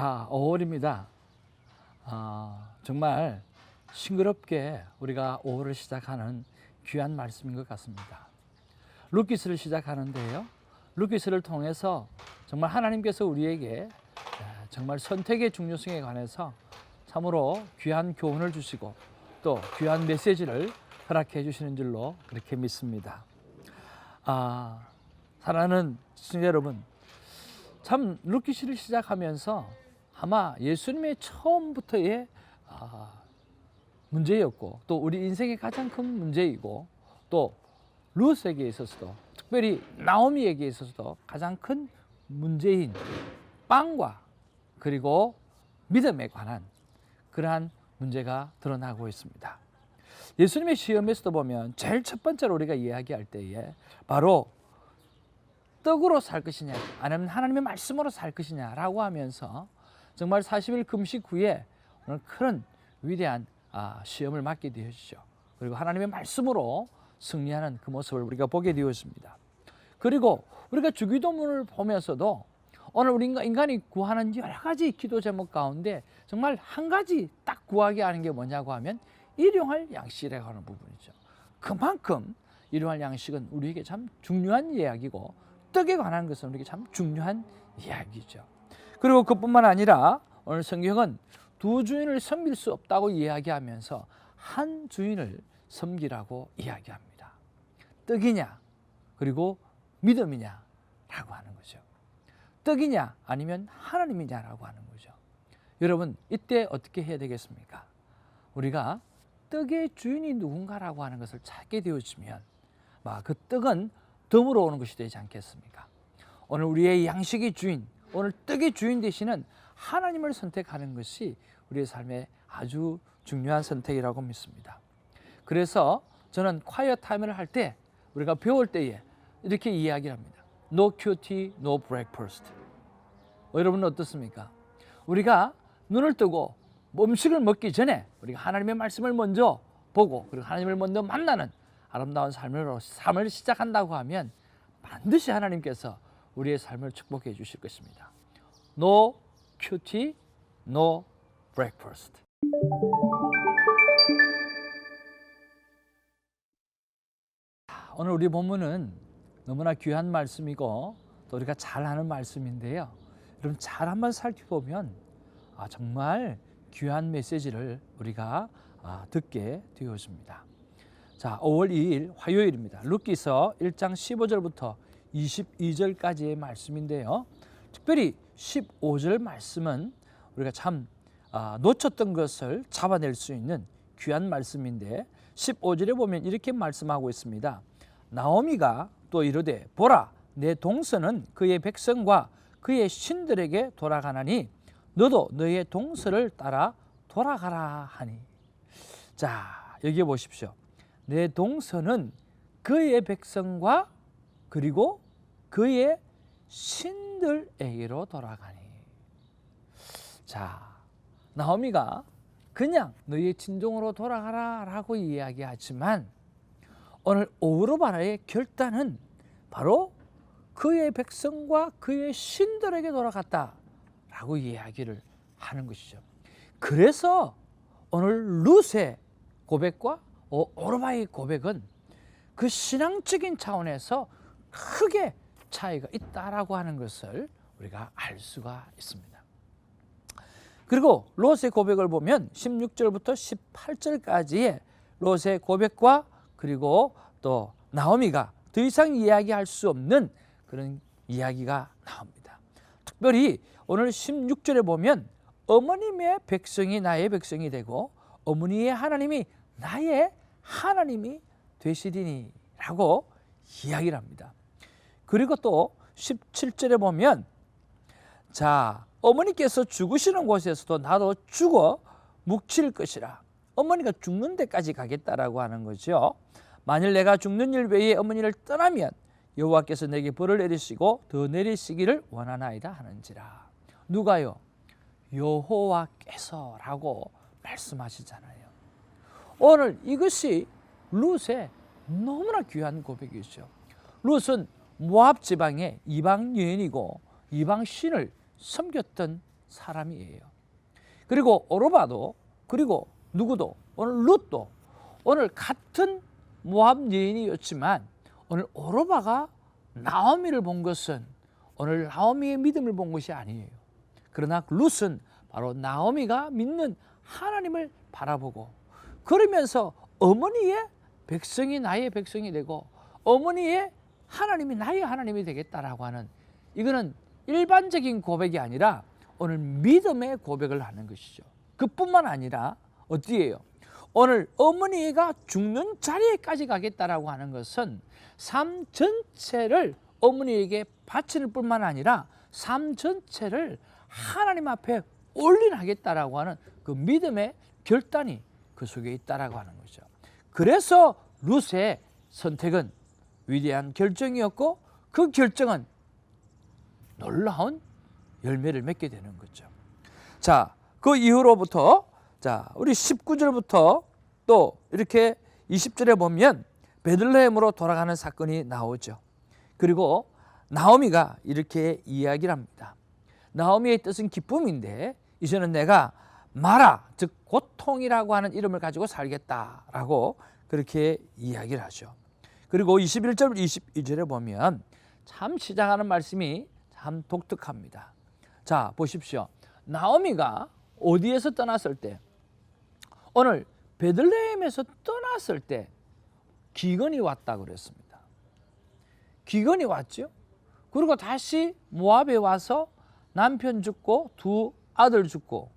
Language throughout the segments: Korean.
자, 5월입니다. 정말 싱그럽게 우리가 5월을 시작하는 귀한 말씀인 것 같습니다. 룻기서를 시작하는데요. 룻기서를 통해서 정말 하나님께서 우리에게 정말 선택의 중요성에 관해서 참으로 귀한 교훈을 주시고 또 귀한 메시지를 허락해 주시는 줄로 그렇게 믿습니다. 사랑하는 시청자 여러분, 참 룻기서를 시작하면서 아마 예수님의 처음부터의 문제였고 또 우리 인생의 가장 큰 문제이고 또 룻에게 있어서도 특별히 나오미에게 있어서도 가장 큰 문제인 빵과 그리고 믿음에 관한 그러한 문제가 드러나고 있습니다. 예수님의 시험에서도 보면 제일 첫 번째로 우리가 이야기할 때에 바로 떡으로 살 것이냐 아니면 하나님의 말씀으로 살 것이냐라고 하면서 정말 40일 금식 후에 오늘 큰 위대한 시험을 맞게 되었죠. 그리고 하나님의 말씀으로 승리하는 그 모습을 우리가 보게 되었습니다. 그리고 우리가 주기도문을 보면서도 오늘 우리 인간이 구하는 여러 가지 기도 제목 가운데 정말 한 가지 딱 구하게 하는 게 뭐냐고 하면 일용할 양식이라고 하는 부분이죠. 그만큼 일용할 양식은 우리에게 참 중요한 이야기고 떡에 관한 것은 우리에게 참 중요한 이야기죠. 그리고 그뿐만 아니라 오늘 성경은 두 주인을 섬길 수 없다고 이야기하면서 한 주인을 섬기라고 이야기합니다. 떡이냐 그리고 믿음이냐 라고 하는 거죠. 떡이냐 아니면 하나님이냐라고 하는 거죠. 여러분, 이때 어떻게 해야 되겠습니까? 우리가 떡의 주인이 누군가라고 하는 것을 찾게 되어지면 그 떡은 덤으로 오는 것이 되지 않겠습니까? 오늘 우리의 양식의 주인, 오늘 떡의 주인 되시는 하나님을 선택하는 것이 우리의 삶에 아주 중요한 선택이라고 믿습니다. 그래서 저는 콰이어 타임을 할 때 우리가 배울 때에 이렇게 이야기를 합니다. No QT, no breakfast. 여러분은 어떻습니까? 우리가 눈을 뜨고 음식을 먹기 전에 우리가 하나님의 말씀을 먼저 보고 그리고 하나님을 먼저 만나는 아름다운 삶을 시작한다고 하면 반드시 하나님께서 우리의 삶을 축복해 주실 것입니다. No QT, no breakfast. 오늘 우리 본문은 너무나 귀한 말씀이고 또 우리가 잘 아는 말씀인데요. 여러분 잘 한번 살펴보면 정말 귀한 메시지를 우리가 듣게 되었습니다. 자, 5월 2일 화요일입니다. 룻기서 1장 15절부터 22절까지의 말씀인데요. 특별히 15절 말씀은 우리가 참 놓쳤던 것을 잡아낼 수 있는 귀한 말씀인데 15절에 보면 이렇게 말씀하고 있습니다. 나오미가 또 이르되 보라 내 동서는 그의 백성과 그의 신들에게 돌아가나니 너도 너의 동서를 따라 돌아가라 하니. 자, 여기 보십시오. 내 동서는 그의 백성과 그리고 그의 신들에게로 돌아가니. 자, 나오미가 그냥 너의 친종으로 돌아가라 라고 이야기하지만 오늘 오르바라의 결단은 바로 그의 백성과 그의 신들에게 돌아갔다 라고 이야기를 하는 것이죠. 그래서 오늘 룻의 고백과 오르바의 고백은 그 신앙적인 차원에서 크게 차이가 있다라고 하는 것을 우리가 알 수가 있습니다. 그리고 롯의 고백을 보면 16절부터 18절까지의 롯의 고백과 그리고 또 나오미가 더 이상 이야기할 수 없는 그런 이야기가 나옵니다. 특별히 오늘 16절에 보면 어머님의 백성이 나의 백성이 되고 어머니의 하나님이 나의 하나님이 되시리니 라고 이야기를 합니다. 그리고 또 17절에 보면 자, 어머니께서 죽으시는 곳에서도 나도 죽어 묵힐 것이라. 어머니가 죽는 데까지 가겠다라고 하는 거죠. 만일 내가 죽는 일 외에 어머니를 떠나면 여호와께서 내게 벌을 내리시고 더 내리시기를 원하나이다 하는지라. 누가요? 여호와께서라고 말씀하시잖아요. 오늘 이것이 룻의 너무나 귀한 고백이죠. 룻은 모압 지방의 이방 여인이고 이방 신을 섬겼던 사람이에요. 그리고 오르바도, 그리고 누구도, 오늘 룻도 오늘 같은 모압 여인이었지만 오늘 오르바가 나오미를 본 것은 오늘 나오미의 믿음을 본 것이 아니에요. 그러나 룻은 바로 나오미가 믿는 하나님을 바라보고, 그러면서 어머니의 백성이 나의 백성이 되고 어머니의 하나님이 나의 하나님이 되겠다라고 하는, 이거는 일반적인 고백이 아니라 오늘 믿음의 고백을 하는 것이죠. 그뿐만 아니라 어디예요? 오늘 어머니가 죽는 자리에까지 가겠다라고 하는 것은 삶 전체를 어머니에게 바치는 뿐만 아니라 삶 전체를 하나님 앞에 올인하겠다라고 하는 그 믿음의 결단이 그 속에 있다라고 하는 거죠. 그래서 룻의 선택은 위대한 결정이었고, 그 결정은 놀라운 열매를 맺게 되는 거죠. 자, 그 이후로부터 우리 19절부터 또 이렇게 20절에 보면 베들레헴으로 돌아가는 사건이 나오죠. 그리고 나오미가 이렇게 이야기를 합니다. 나오미의 뜻은 기쁨인데 이제는 내가 마라, 즉 고통이라고 하는 이름을 가지고 살겠다라고 그렇게 이야기를 하죠. 그리고 21절, 22절에 보면 참 시작하는 말씀이 참 독특합니다. 자, 보십시오. 나오미가 어디에서 떠났을 때, 오늘 베들레헴에서 떠났을 때 기근이 왔다 그랬습니다. 기근이 왔죠. 그리고 다시 모압에 와서 남편 죽고 두 아들 죽고,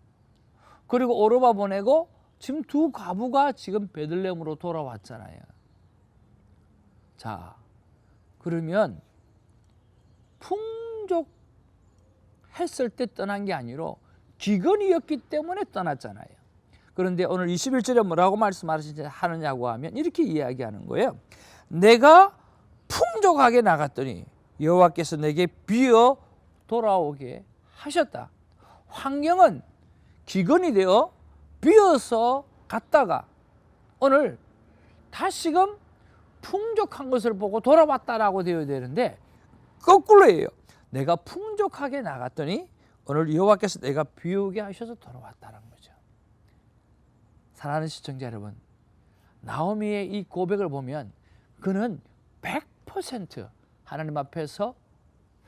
그리고 오르바 보내고 지금 두 과부가 지금 베들레헴으로 돌아왔잖아요. 자, 그러면 풍족했을 때 떠난 게 아니라 기근이었기 때문에 떠났잖아요. 그런데 오늘 21절에 뭐라고 말씀하느냐고 하면 이렇게 이야기하는 거예요. 내가 풍족하게 나갔더니 여호와께서 내게 비어 돌아오게 하셨다. 환경은 기근이 되어 비어서 갔다가 오늘 다시금 풍족한 것을 보고 돌아왔다라고 되어야 되는데 거꾸로예요. 내가 풍족하게 나갔더니 오늘 여호와께서 내가 비오게 하셔서 돌아왔다는 거죠. 사랑하는 시청자 여러분, 나오미의 이 고백을 보면 그는 100% 하나님 앞에서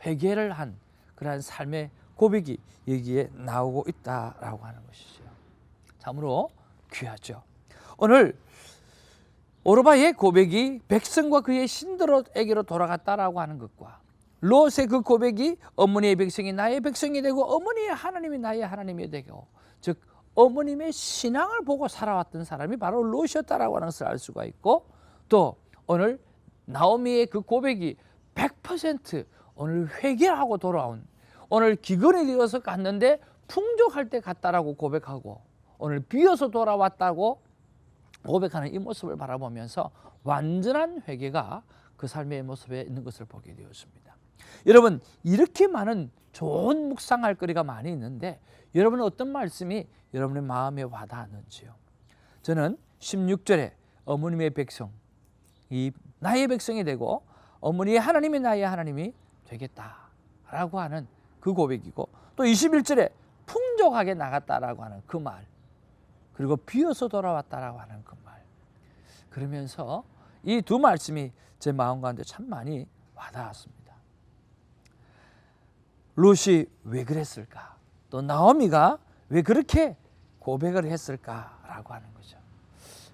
회개를 한 그러한 삶의 고백이 여기에 나오고 있다라고 하는 것이죠. 참으로 귀하죠. 오늘 오르바의 고백이 백성과 그의 신들에게로 돌아갔다라고 하는 것과 롯의 그 고백이 어머니의 백성이 나의 백성이 되고 어머니의 하나님이 나의 하나님이 되고, 즉 어머님의 신앙을 보고 살아왔던 사람이 바로 롯이었다라고 하는 것을 알 수가 있고, 또 오늘 나오미의 그 고백이 100% 오늘 회개하고 돌아온, 오늘 기근이 되어서 갔는데 풍족할 때 갔다라고 고백하고 오늘 비어서 돌아왔다고 고백하는 이 모습을 바라보면서 완전한 회개가 그 삶의 모습에 있는 것을 보게 되었습니다. 여러분, 이렇게 많은 좋은 묵상할 거리가 많이 있는데 여러분은 어떤 말씀이 여러분의 마음에 와닿았는지요? 저는 16절에 어머님의 백성, 이 나의 백성이 되고 어머니의 하나님이 나의 하나님이 되겠다라고 하는 그 고백이고, 또 21절에 풍족하게 나갔다라고 하는 그 말, 그리고 비어서 돌아왔다라고 하는 그 말, 그러면서 이 두 말씀이 제 마음 가운데 참 많이 와닿았습니다. 롯이 왜 그랬을까? 또 나오미가 왜 그렇게 고백을 했을까라고 하는 거죠.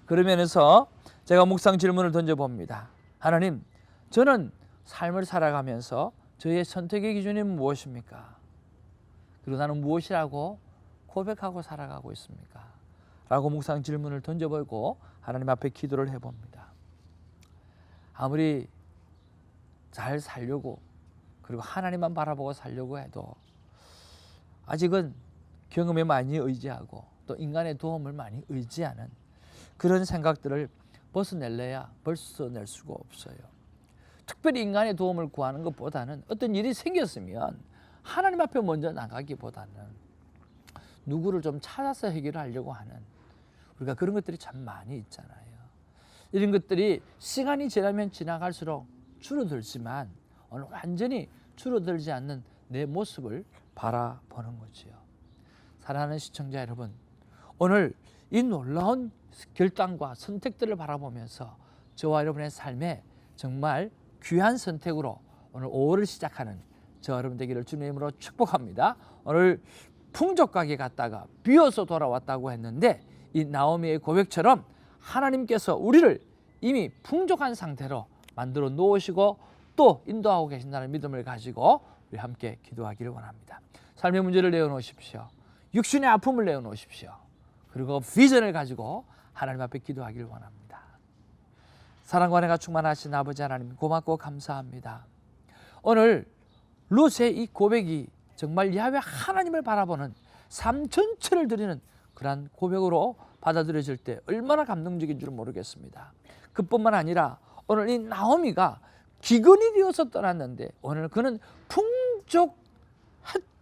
그러면서 제가 묵상 질문을 던져봅니다. 하나님, 저는 삶을 살아가면서 저의 선택의 기준이 무엇입니까? 그리고 나는 무엇이라고 고백하고 살아가고 있습니까? 라고 묵상 질문을 던져보고 하나님 앞에 기도를 해봅니다. 아무리 잘 살려고 그리고 하나님만 바라보고 살려고 해도 아직은 경험에 많이 의지하고 또 인간의 도움을 많이 의지하는 그런 생각들을 벌써낼 수가 없어요. 특별히 인간의 도움을 구하는 것보다는 어떤 일이 생겼으면 하나님 앞에 먼저 나가기보다는 누구를 좀 찾아서 해결하려고 하는, 우리가 그런 것들이 참 많이 있잖아요. 이런 것들이 시간이 지나면 지나갈수록 줄어들지만 오늘 완전히 줄어들지 않는 내 모습을 바라보는 거지요. 사랑하는 시청자 여러분, 오늘 이 놀라운 결단과 선택들을 바라보면서 저와 여러분의 삶에 정말 귀한 선택으로 오늘 5월을 시작하는 저와 여러분 되기를 주님의 이름으로 축복합니다. 오늘 풍족하게 갔다가 비어서 돌아왔다고 했는데 이 나오미의 고백처럼 하나님께서 우리를 이미 풍족한 상태로 만들어 놓으시고 또 인도하고 계신다는 믿음을 가지고 우리 함께 기도하기를 원합니다. 삶의 문제를 내어놓으십시오. 육신의 아픔을 내어놓으십시오. 그리고 비전을 가지고 하나님 앞에 기도하기를 원합니다. 사랑과 은혜가 충만하신 아버지 하나님, 고맙고 감사합니다. 오늘 룻의 이 고백이 정말 야훼 하나님을 바라보는 삶 전체를 드리는 그러한 고백으로 받아들여질 때 얼마나 감동적인 줄 모르겠습니다. 그뿐만 아니라 오늘 이 나오미가 기근이 되어서 떠났는데 오늘 그는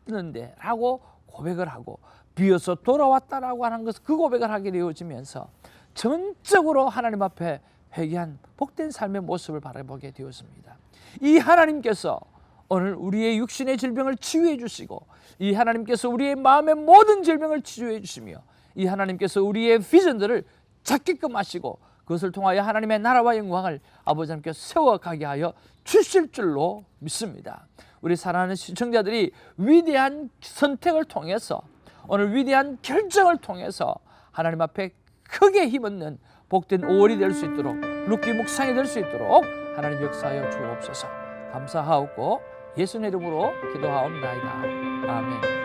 풍족했는데 라고 고백을 하고 비어서 돌아왔다라고 하는 것을 그 고백을 하게 되어지면서 전적으로 하나님 앞에 회개한 복된 삶의 모습을 바라보게 되었습니다. 이 하나님께서 오늘 우리의 육신의 질병을 치유해 주시고 이 하나님께서 우리의 마음의 모든 질병을 치유해 주시며 이 하나님께서 우리의 비전들을 잡게끔 하시고 그것을 통하여 하나님의 나라와 영광을 아버지 하나님께서 세워가게 하여 주실 줄로 믿습니다. 우리 사랑하는 시청자들이 위대한 선택을 통해서 오늘 위대한 결정을 통해서 하나님 앞에 크게 힘없는 복된 5월이 될 수 있도록 룻기 묵상이 될 수 있도록 하나님 역사하여 주옵소서. 감사하옵고 예수의 이름으로 기도하옵나이다. 아멘.